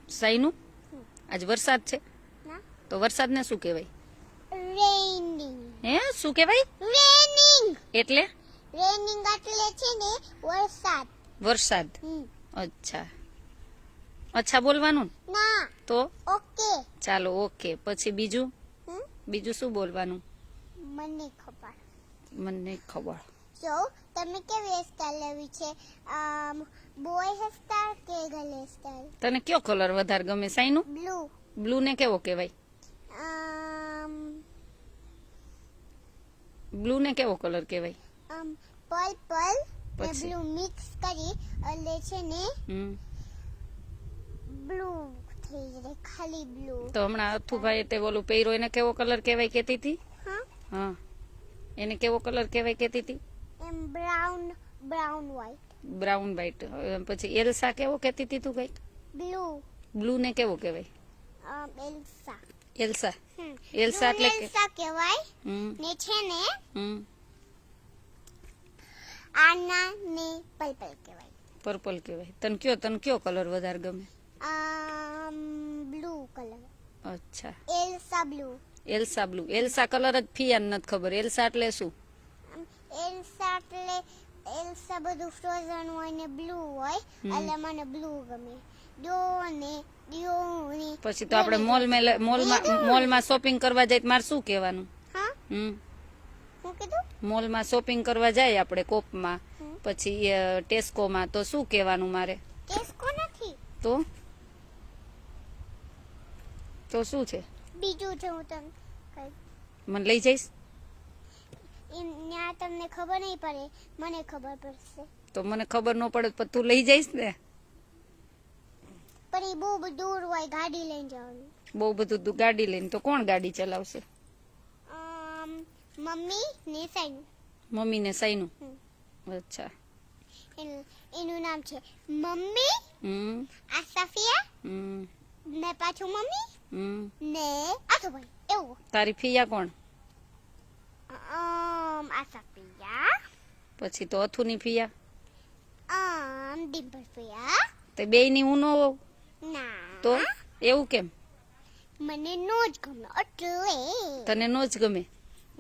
સાઈનું આજ વરસાદ છે ના તો વરસાદને શું કહેવાય? રેનિંગ હે શું કહેવાય? રેનિંગ એટલે રેનિંગ એટલે છે ને વરસાદ. વરસાદ. અચ્છા અચ્છા બોલવાનું ના તો ઓકે. ચાલો ઓકે. પછી બીજું હમ? બીજું શું બોલવાનું? મને ખબર. મને નહીં ખબર. So, તમે કેવી હેરસ્ટાઈલ લેવી છે? બોય હેરસ્ટાઈલ કે ગર્લ હેરસ્ટાઈલ? તને કયો કલર વધારે ગમે સાઈનું? બ્લુ. બ્લુ ને કેવો કહેવાય? બ્લુ ને કેવો કલર કહેવાય? પર્પલ ને પછી? બ્લુ મિક્સ કરી એટલે છે ને બ્લુ થઈ જાય, ખાલી બ્લુ. તો હમણાં અથુભાઈ તે ઓલું પહેર્યો એને કેવો કલર કહેવાય કહેતી હતી? હા હા એને કેવો કલર કહેવાય કહેતી હતી? એમ બ્રાઉન વ્હાઈટ. Brown white. પછી એલ્સા કેવો કહેતી હતી તું કઈક? બ્લુ. બ્લુ ને કેવો કહેવાય? એલ્સા. એલ્સા. એલ્સા એટલે કે એલ્સા કહેવાય ને છે ને હમ આના ને પર્પલ કહેવાય. પર્પલ કહેવાય. તને કયો કલર વધારે ગમે? Blue colour. અચ્છા એલ્સા બ્લુ. એલ્સા બ્લુ. એલ્સા કલર જ ફિયાને નથી ખબર. એલ્સા એટલે શું? એલ્સા એટલે એલ્સા બધું ફ્રોઝન હોય ને બ્લુ હોય એટલે મને બ્લુ ગમે. પછી તો આપણે મોલમાં શોપિંગ કરવા જાય તો મારે શું કહેવાનું? હા હમ હું કીધું? મોલમાં શોપિંગ કરવા જાય આપણે કોપમાં પછી ટેસ્કોમાં તો શું કહેવાનું મારે? ટેસ્કો નથી તો શું છે? બીજું છે હું તમને કઈ મને લઈ જઈશ ત્યાં તમને ખબર નહીં પડે, મને ખબર પડશે. તો મને ખબર ન પડે પણ તું લઈ જઈશ ને? પણ એ બહુ દૂર હોય, ગાડી લઈને જવાનું. બહુ બધું ગાડી લઈને તો કોણ ગાડી ચલાવશે? મમ્મી ને સાઈનું. મમ્મી ને સાઈનું. અચ્છા એનું નામ છે મમ્મી, આ સફિયા ને પાછું મમ્મી ને આથુભાઈ. એવું. તારી ફિયા કોણ? આ સફિયા. પછી તો અથુની ફિયા? ડિમ્પલ ફિયા. તે બેયની હું ન હોઉં? ના તો એવું કેમ? મને નો જ ગમે એટલે. તને નો જ ગમે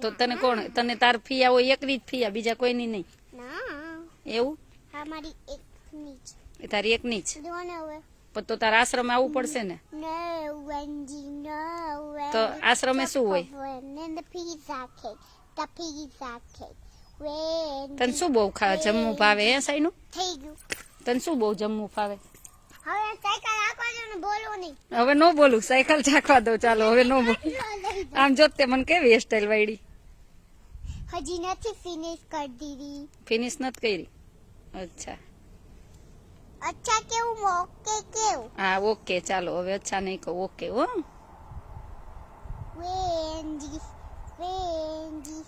તો તને કોણ? તને તાર ફિયા હોય એકની જ ફિયા, બીજા કોઈની નહીં? ના એવું? હા મારી એકની જ. એ તારી એકની જ? જો ને હવે. પણ તો તારા આશ્રમ આવવું પડશે ને? No, Wendy, no. તો આશ્રમે શું હોય? And the pizza cake. Wendy. તને શું બહુ જમવું ભાવે હે સાઈનું? થઈ ગયું. તને શું બહુ જમવું ભાવે? હવે સાયકલ આપવા દો ને, બોલો નહીં. હવે ન બોલું, સાયકલ ચાખવા દો. ચાલો હવે ન બોલું. આમ જોત તે મને કેવી હેરસ્ટાઈલ વાળી? હજી નથી ફિનિશ કરી દીધી. ફિનિશ નથી કરી? અચ્છા અચ્છા કેવું ઓકે કેવું? હા ઓકે ચાલો હવે અચ્છા નહીં કહું, ઓકે હો. Wendy.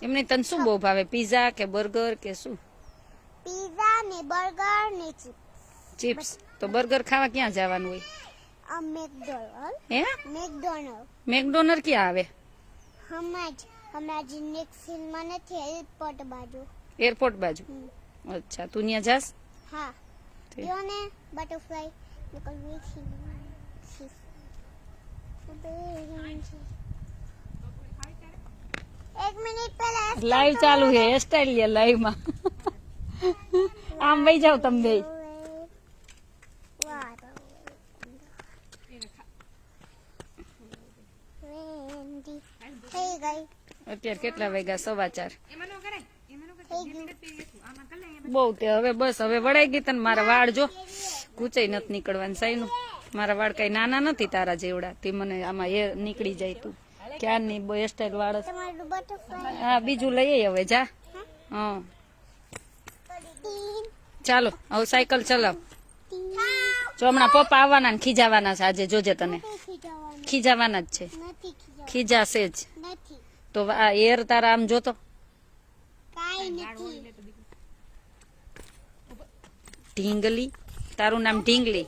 એમને તને શું બહુ ભાવે? પીઝા કે બર્ગર કે શું? પીઝા ને બર્ગર ને ચિપ્સ. તો બર્ગર ખાવા ક્યાં જવાનું હોય? મેકડોનલ્ડ. હે મેકડોનલ્ડ. મેકડોનર ક્યાં આવે? હમણાં જ નેક્સ્ટ ફિલ્મમાં નથી, એરપોર્ટ બાજુ. એરપોર્ટ બાજુ? અચ્છા તું ત્યાં જાસ? હા જો ને બટરફ્લાય એક મિનિટ પહેલા લાઈવ ચાલુ છે, હેરસ્ટાઈલ લે લાઈવ માં. આમ વહી જાવ તમે બે. થઈ ગઈ. અત્યારે કેટલા વાગ્યા? 4:15. થઈ ગયું. બહુ તે હવે બસ હવે વળાઈ ગઈ. તને મારા વાળ જો કૂચાઈ નથી નીકળવાનું સાઈનું. મારા વાળ કઈ નાના નથી તારા જેવડા. તે મને આમાં એ નીકળી જાય. તું ક્યાં ની હેરસ્ટાઈલ વાળ? તમારું બટરફ્લાય. હા બીજું લઈએ હવે જા. હા ચાલો હવે સાયકલ ચલાવ. જો હમણાં પપ્પા આવવાના ને ખીજાવાના છે આજે. જોજે તને ખીજાવાના જ છે. નથી ખીજાશે જ. નથી તો આ એર તારા આમ જોતો. કાઈ નથી. ઢીંગલી. તારું નામ ઢીંગલી?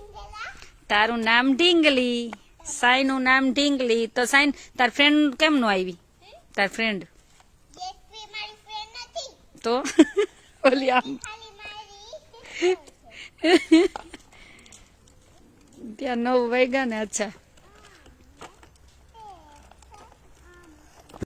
તારું નામ ઢીંગલી. સાઈનું નામ ઢીંગલી. તો સાઈન તાર ફ્રેન્ડ કેમ નો આવી? તાર ફ્રેન્ડ મારી ફ્રેન્ડ નથી. તો ઓલી આમ ખાલી મારી ત્યાં 9 વાગ્યા ને. અચ્છા